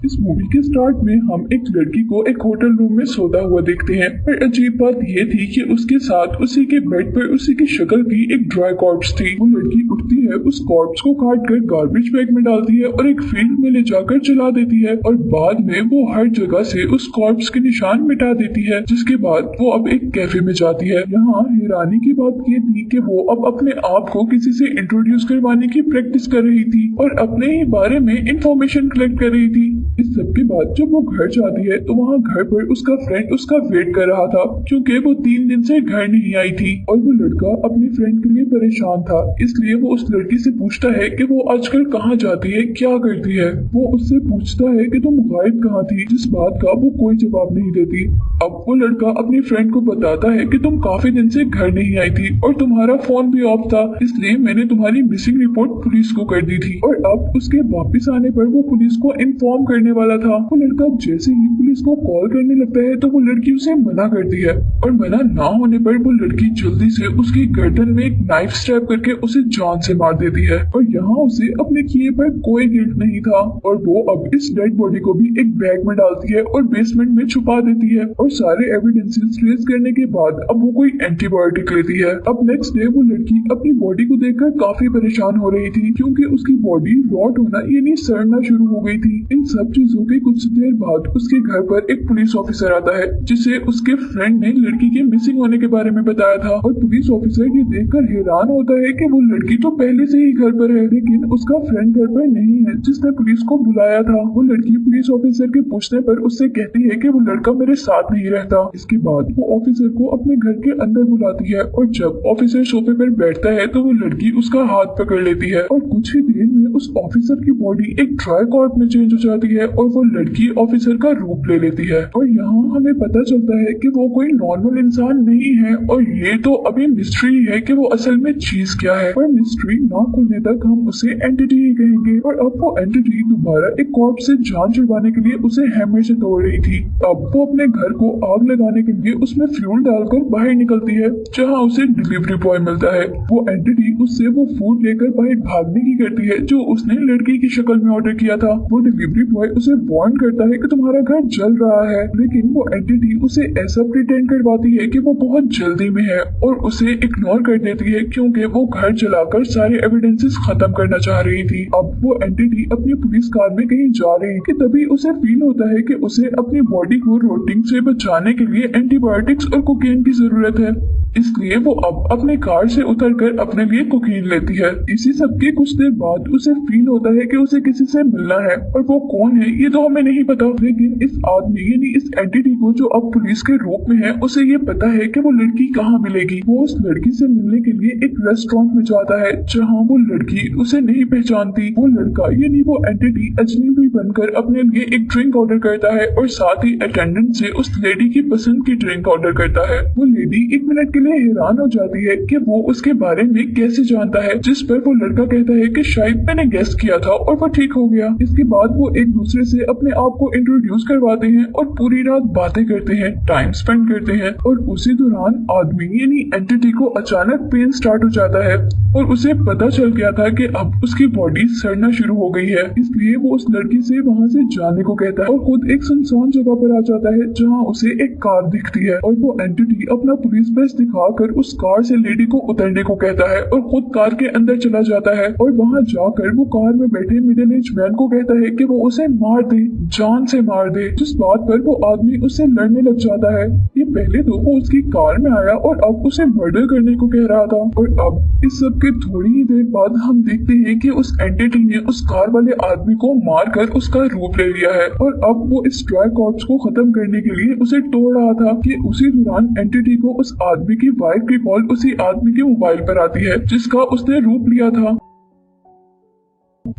इस मूवी के स्टार्ट में हम एक लड़की को एक होटल रूम में सोता हुआ देखते हैं। पर अजीब बात यह थी कि उसके साथ उसी के बेड पर उसी की शक्ल की एक ड्राई कॉर्प्स थी। वो लड़की उठती है, उस कॉर्प्स को काट कर गार्बेज बैग में डालती है और एक फील्ड में ले जाकर जला देती है और बाद में वो हर जगह से उस कॉर्प्स के निशान मिटा देती है। जिसके बाद वो अब एक कैफे में जाती है। यहाँ हैरानी की बात ये थी कि वो अब अपने आप को किसी से इंट्रोड्यूस करवाने की प्रैक्टिस कर रही थी और अपने ही बारे में इंफॉर्मेशन कलेक्ट कर रही थी। इस सब के बाद जब वो घर जाती है तो वहाँ घर पर उसका फ्रेंड उसका वेट कर रहा था, क्योंकि वो 3 दिन से घर नहीं आई थी और वो लड़का अपनी फ्रेंड के लिए परेशान था। इसलिए वो उस लड़की से पूछता है कि वो आजकल कहाँ जाती है, क्या करती है। वो उससे पूछता है कि तुम गायब कहाँ थी, जिस बात का वो कोई जवाब नहीं देती। अब वो लड़का अपनी फ्रेंड को बताता है कि तुम काफी दिन से घर नहीं आई थी और तुम्हारा फोन भी ऑफ था, इसलिए मैंने तुम्हारी मिसिंग रिपोर्ट पुलिस को कर दी थी। और अब उसके वापस आने पर वो पुलिस को इन्फॉर्म करने वाला था। वो लड़का जैसे ही पुलिस को कॉल करने लगता है तो वो लड़की उसे मना करती है और मना ना होने पर वो लड़की जल्दी से उसकी गर्दन में एक नाइफ स्टैब करके उसे जान से मार देती है। और यहाँ उसे अपने किए पर कोई गिल्ट नहीं था और वो अब इस डेड बॉडी को भी एक बैग में डालती है और बेसमेंट में छुपा देती है। और सारे एविडेंसेस ट्रेस करने के बाद अब वो कोई एंटीबायोटिक लेती है। अब नेक्स्ट डे वो लड़की अपनी बॉडी को देखकर काफी परेशान हो रही थी, क्योंकि उसकी बॉडी रॉट होना यानी सड़ना शुरू हो गई थी। इन सब चीजों के कुछ देर बाद उसके घर पर एक पुलिस ऑफिसर आता है, जिसे उसके फ्रेंड ने लड़की के मिसिंग होने के बारे में बताया था। और पुलिस ऑफिसर ये देखकर हैरान होता है कि वो लड़की तो पहले से ही घर पर है, लेकिन उसका फ्रेंड घर पर नहीं है जिसने पुलिस को बुलाया था। वो लड़की पुलिस ऑफिसर के पूछने पर उससे कहती है कि वो लड़का मेरे साथ नहीं रहता। इसके बाद वो ऑफिसर को अपने घर के अंदर बुलाती है और जब ऑफिसर सोफे पर बैठता है तो वो लड़की उसका हाथ पकड़ लेती है और कुछ ही देर में उस ऑफिसर की बॉडी एक ड्राई कॉर्प में चेंज हो जाती है और वो लड़की ऑफिसर का रूप ले लेती है। और यहाँ हमें पता चलता है कि वो कोई नॉर्मल इंसान नहीं है और ये तो अभी मिस्ट्री है कि वो असल में चीज क्या है। पर मिस्ट्री ना खुलने तक हम उसे एंटिटी ही कहेंगे। और अब वो एंटिटी दोबारा एक कॉर्प से जान छुड़वाने के लिए उसे हैमर से तोड़ रही थी। अब वो अपने घर को आग लगाने के लिए उसमें फ्यूल डालकर बाहर निकलती है, जहाँ उसे डिलीवरी बॉय मिलता है। वो एंटिटी उससे वो फूड लेकर बाहर भागने की करती है जो उसने लड़की की शक्ल में ऑर्डर किया था। वो डिलीवरी बॉय उसे वार्न करता है कि तुम्हारा घर जल रहा है, लेकिन वो एंटिटी उसे ऐसा प्रिटेंड करवाती है कि वो बहुत जल्दी में है और उसे इग्नोर कर देती है, क्योंकि वो घर जलाकर सारे एविडेंसेस खत्म करना चाह रही थी। अब वो एंटिटी अपनी पुलिस कार में कहीं जा रही थी, तभी उसे फील होता है कि उसे अपनी बॉडी को रोटिंग से बचाने के लिए एंटीबायोटिक्स और कोकेन की जरूरत है। इसलिए वो अब अपने कार से उतरकर अपने लिए कोकीन लेती है। इसी सब के कुछ देर बाद उसे फील होता है कि उसे किसी से मिलना है, और वो कौन है ये तो हमें नहीं पता, लेकिन इस आदमी यानी इस एंटिटी को जो अब पुलिस के रूप में है उसे ये पता है कि वो लड़की कहाँ मिलेगी। वो उस लड़की से मिलने के लिए एक रेस्टोरेंट में जाता है, जहाँ वो लड़की उसे नहीं पहचानती। वो लड़का यानी वो एंटिटी अजनबी बनकर अपने लिए एक ड्रिंक ऑर्डर करता है और साथ ही अटेंडेंट से उस लेडी की पसंद की ड्रिंक ऑर्डर करता है। वो लेडी 1 मिनट के लिए हैरान हो जाती है कि वो उसके बारे में कैसे जानता है, जिस पर वो लड़का कहता है कि शायद मैंने गेस किया था और वो ठीक हो गया। इसके बाद वो एक दूसरे से अपने आप को इंट्रोड्यूस करवाते हैं और पूरी रात बातें करते हैं, टाइम स्पेंड करते हैं। और उसी दौरान आदमी यानी एंटिटी को अचानक पेन स्टार्ट हो जाता है और उसे पता चल गया था कि अब उसकी बॉडी सड़ना शुरू हो गई है। इसलिए वो उस लड़की से वहाँ से जाने को कहता है और खुद एक सुनसान जगह पर आ जाता है, जहाँ उसे एक कार दिखती है और वो एंटिटी अपना पुलिस बेस दिखाकर उस कार से लेडी को उतरने को कहता है और खुद कार के अंदर चला जाता है। और वहाँ जाकर वो कार में बैठे मिडिल एज मैन को कहता है कि वो उसे मार दे, जान से मार दे, जिस बात पर वो आदमी उससे लड़ने लग जाता है। ये पहले तो वो उसकी कार में आया और अब उसे मर्डर करने को कह रहा था, और अब इस सब के थोड़ी ही देर बाद हम देखते हैं कि उस एंटिटी ने उस कार वाले आदमी को मारकर उसका रूप ले लिया है और अब वो इस ड्राई कॉर्प्स को खत्म करने के लिए उसे तोड़ रहा था कि उसी दौरान एंटिटी को उस आदमी की वाइफ की कॉल उसी आदमी के मोबाइल पर आती है जिसका उसने रूप लिया था।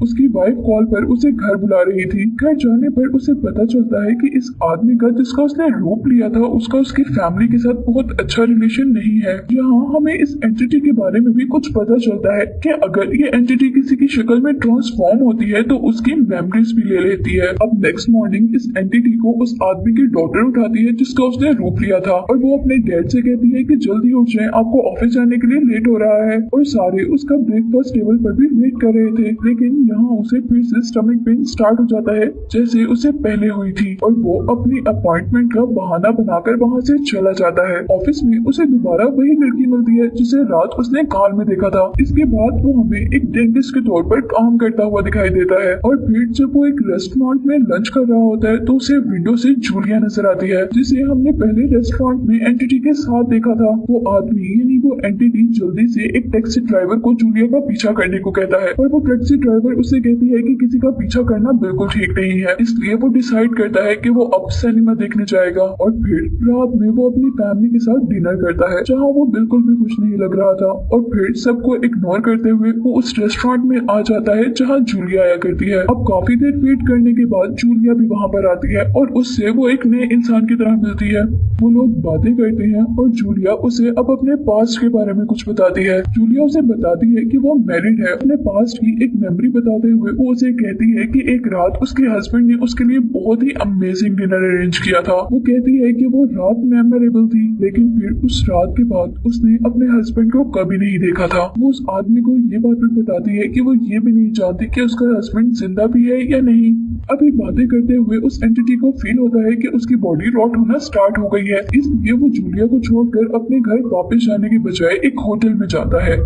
उसकी वाइफ कॉल पर उसे घर बुला रही थी। घर जाने पर उसे पता चलता है कि इस आदमी का जिसका उसने रूप लिया था उसका उसकी फैमिली के साथ बहुत अच्छा रिलेशन नहीं है। यहाँ हमें इस एंटिटी के बारे में भी कुछ पता चलता है कि अगर ये एंटिटी किसी की शक्ल में ट्रांसफॉर्म होती है तो उसकी मेमोरीज भी ले लेती है। अब नेक्स्ट मॉर्निंग इस एंटिटी को उस आदमी की डॉटर उठाती है जिसका उसने रूप लिया था और वो अपने डैड से कहती है कि जल्दी उठ जाए, आपको ऑफिस जाने के लिए लेट हो रहा है। और सारे उसका ब्रेकफास्ट टेबल पर भी वेट कर रहे थे, लेकिन लेकिन यहाँ उसे फिर से स्टमक पेन स्टार्ट हो जाता है जैसे उसे पहले हुई थी और वो अपनी अपॉइंटमेंट का बहाना बनाकर वहाँ से चला जाता है। ऑफिस में उसे दोबारा वही लड़की मिलती है जिसे रात उसने कार में देखा था। इसके बाद वो हमें एक डेंटिस्ट के तौर पर काम करता हुआ दिखाई देता है और फिर जब वो एक रेस्टोरेंट में लंच कर रहा होता है तो उसे विंडो से जूलिया नजर आती है जिसे हमने पहले रेस्टोरेंट में एंटिटी के साथ देखा था। वो आदमी यानी वो एंटिटी जल्दी से एक टैक्सी ड्राइवर को जूलिया का पीछा करने को कहता है और वो टैक्सी ड्राइवर उसे कहती है कि किसी का पीछा करना बिल्कुल ठीक नहीं है, इसलिए वो डिसाइड करता है कि वो अब सिनेमा देखने जाएगा। और फिर रात में वो अपनी फैमिली के साथ डिनर करता है जहाँ वो बिल्कुल भी खुश नहीं लग रहा था और फिर सबको इग्नोर करते हुए वो उस रेस्टोरेंट में आ जाता है जहाँ जूलिया आया करती है। अब काफी देर वेट करने के बाद जूलिया भी वहाँ पर आती है और उससे वो एक नए इंसान की तरह मिलती है। वो लोग बातें करते हैं और जूलिया उसे अब अपने पास्ट के बारे में कुछ बताती है। जूलिया उसे बताती है कि वो मैरिड है। अपने पास्ट की एक मेमोरी बताते हुए वो उसे कहती है कि एक रात उसके हस्बैंड ने उसके लिए बहुत ही अमेजिंग डिनर अरेंज किया था। वो कहती है कि वो रात मेमोरेबल थी, लेकिन फिर उस रात के बाद उसने अपने हस्बैंड को कभी नहीं देखा था। वो उस आदमी को ये बात भी बताती है कि वो ये भी नहीं जानती कि उसका हस्बैंड जिंदा भी है या नहीं। अभी बातें करते हुए उस एंटिटी को फील होता है कि उसकी बॉडी रॉट होना स्टार्ट हो गई है, इसलिए वो जूलिया को छोड़कर अपने घर वापस जाने के बजाय एक होटल में जाता है।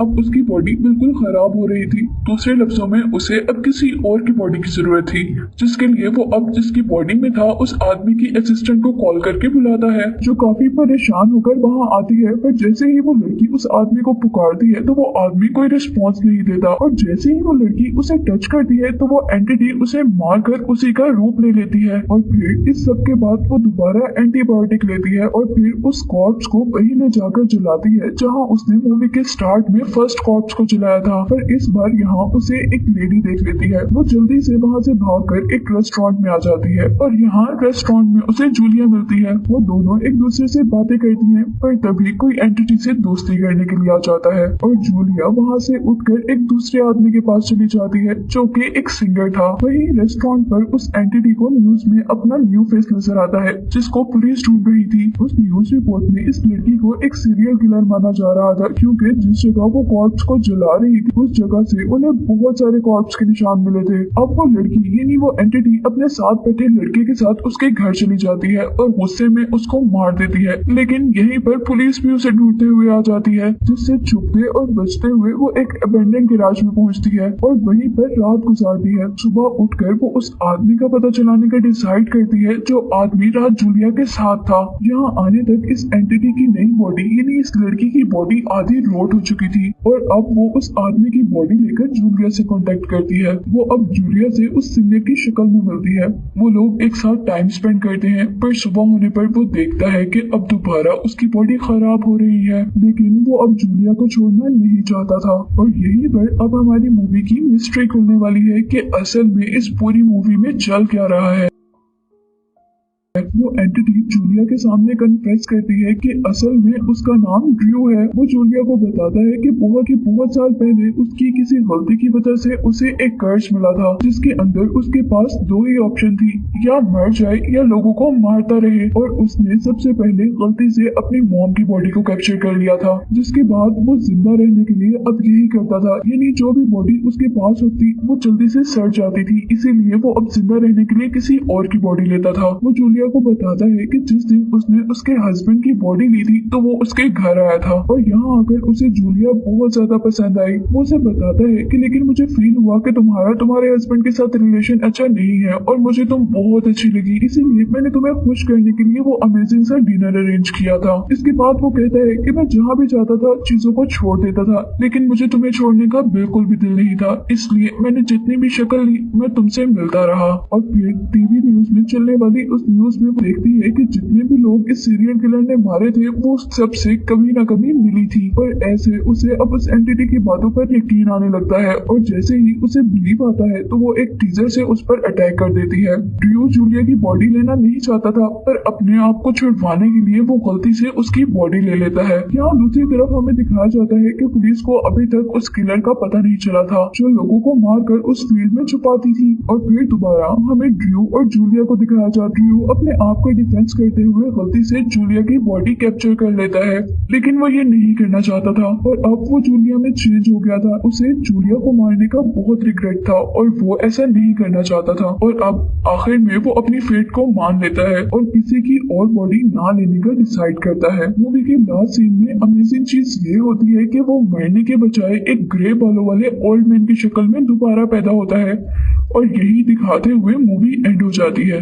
अब उसकी बॉडी बिल्कुल खराब हो रही थी। दूसरे लफ्जों में उसे अब किसी और की बॉडी की जरूरत थी, जिसके लिए वो अब जिसकी बॉडी में था उस आदमी की असिस्टेंट को कॉल करके बुलाता है, जो काफी परेशान होकर वहाँ आती है। पर जैसे ही वो लड़की उस आदमी को पुकारती है तो वो आदमी कोई रिस्पॉन्स नहीं देता और जैसे ही वो लड़की उसे टच करती है तो वो एंटिटी उसे मारकर उसी का रूप ले लेती है। और फिर इस सब के बाद वो दोबारा एंटीबायोटिक लेती है और फिर उस कॉर्प्स को वहीं ले जाकर जलाती है जहाँ उसने मूवी के स्टार्ट में फर्स्ट कॉर्प्स को जलाया था। पर इस बार यहाँ उसे एक लेडी देख लेती है। वो जल्दी से वहाँ से भागकर एक रेस्टोरेंट में आ जाती है और यहाँ रेस्टोरेंट में उसे जूलिया मिलती है। वो दोनों एक दूसरे से बातें करती हैं, पर तभी कोई एंटिटी से दोस्ती करने के लिए आ जाता है और जूलिया वहाँ से उठकर एक दूसरे आदमी के पास चली जाती है जो कि एक सिंगर था। वही रेस्टोरेंट पर उस एंटिटी को न्यूज में अपना न्यू फेस नजर आता है जिसको पुलिस ढूंढ रही थी। उस न्यूज रिपोर्ट में इस लड़की को एक सीरियल किलर माना जा रहा था क्योंकि जिस जगह वो कॉर्प्स को जला रही थी उस जगह से उन्हें बहुत सारे कॉर्प्स के निशान मिले थे। अब वो लड़की यानी वो एंटिटी अपने साथ बैठे लड़के के साथ उसके घर चली जाती है और गुस्से में उसको मार देती है, लेकिन यहीं पर पुलिस भी उसे ढूंढते हुए आ जाती है, जिससे छुपते और बचते हुए वो एक अबेंडन गैराज में पहुंचती है और वहीं पर रात गुजारती है। सुबह उठकर वो उस आदमी का पता चलाने का डिसाइड करती है जो आदमी रात जूलिया के साथ था। यहाँ आने तक इस एंटिटी की नई बॉडी यानी इस लड़की की बॉडी आधी रोट हो चुकी थी और अब वो उस आदमी की बॉडी लेकर जूलिया से कांटेक्ट करती है। वो अब जूलिया से उस सिंगर की शक्ल में मिलती है। वो लोग एक साथ टाइम स्पेंड करते हैं, पर सुबह होने पर वो देखता है कि अब दोबारा उसकी बॉडी खराब हो रही है, लेकिन वो अब जूलिया को छोड़ना नहीं चाहता था। और यहीं पर अब हमारी मूवी की मिस्ट्री खुलने वाली है कि असल में इस पूरी मूवी में चल क्या रहा है। वो एंटिटी जूलिया के सामने कन्फेस करती है कि असल में उसका नाम ड्रू है। वो जूलिया को बताता है कि बहुत साल पहले उसकी किसी गलती की वजह से उसे एक कर्ज मिला था जिसके अंदर उसके पास दो ही ऑप्शन थी, या मर जाए या लोगों को मारता रहे। और उसने सबसे पहले गलती से अपनी मॉम की बॉडी को कैप्चर कर लिया था, जिसके बाद वो जिंदा रहने के लिए अब यही करता था, यानी जो भी बॉडी उसके पास होती वो जल्दी से सड़ जाती थी, इसीलिए वो अब जिंदा रहने के लिए किसी और की बॉडी लेता था। वो जूलिया को बताता है कि जिस दिन उसने उसके हस्बैंड की बॉडी ली थी तो वो उसके घर आया था और यहाँ आकर उसे जूलिया बहुत ज्यादा पसंद आई। वो उसे बताता है कि लेकिन मुझे फील हुआ कि तुम्हारे हस्बैंड के साथ रिलेशन अच्छा नहीं है और मुझे तुम बहुत अच्छी लगी, इसीलिए मैंने तुम्हें खुश करने के लिए वो अमेजिंग सा डिनर अरेंज किया था। इसके बाद वो कहता है कि मैं जहाँ भी जाता था चीजों को छोड़ देता था, लेकिन मुझे तुम्हें छोड़ने का बिल्कुल भी दिल नहीं था, इसलिए मैंने जितनी भी शक्ल ली मैं तुमसे मिलता रहा। और फिर टीवी न्यूज में चलने वाली उस न्यूज में देखती है कि जितने भी लोग इस सीरियल किलर ने मारे थे वो सबसे कभी ना कभी मिली थी। और ऐसे उसे अब उस एंटिटी की बातों पर यकीन आने लगता है और जैसे ही उसे बिलीव आता है तो वो एक टीजर से उस पर अटैक कर देती है। ड्रू जूलिया की बॉडी लेना नहीं चाहता था, पर अपने आप को छुड़वाने के लिए वो गलती से उसकी बॉडी ले लेता है। यहाँ दूसरी तरफ हमें दिखाया जाता है कि पुलिस को अभी तक उस किलर का पता नहीं चला था जो लोगों को मारकर उस फील्ड में छुपाती थी। और फिर दोबारा हमें ड्रू और जूलिया को दिखाया जाता है। ड्रू अपने आप का डिफेंस करते हुए गलती से जूलिया की बॉडी कैप्चर कर लेता है, लेकिन वो ये नहीं करना चाहता था और अब वो जूलिया में चेंज हो गया था। उसे जूलिया को मारने का बहुत रिग्रेट था और वो ऐसा नहीं करना चाहता था और अब आखिर में वो अपनी फेट को मान लेता है और किसी की और बॉडी ना लेने का डिसाइड करता है। मूवी के लास्ट सीन में अमेजिंग चीज ये होती है कि वो मरने के बजाय एक ग्रे बालों वाले ओल्ड मैन की शक्ल में दोबारा पैदा होता है और यही दिखाते हुए मूवी एंड हो जाती है।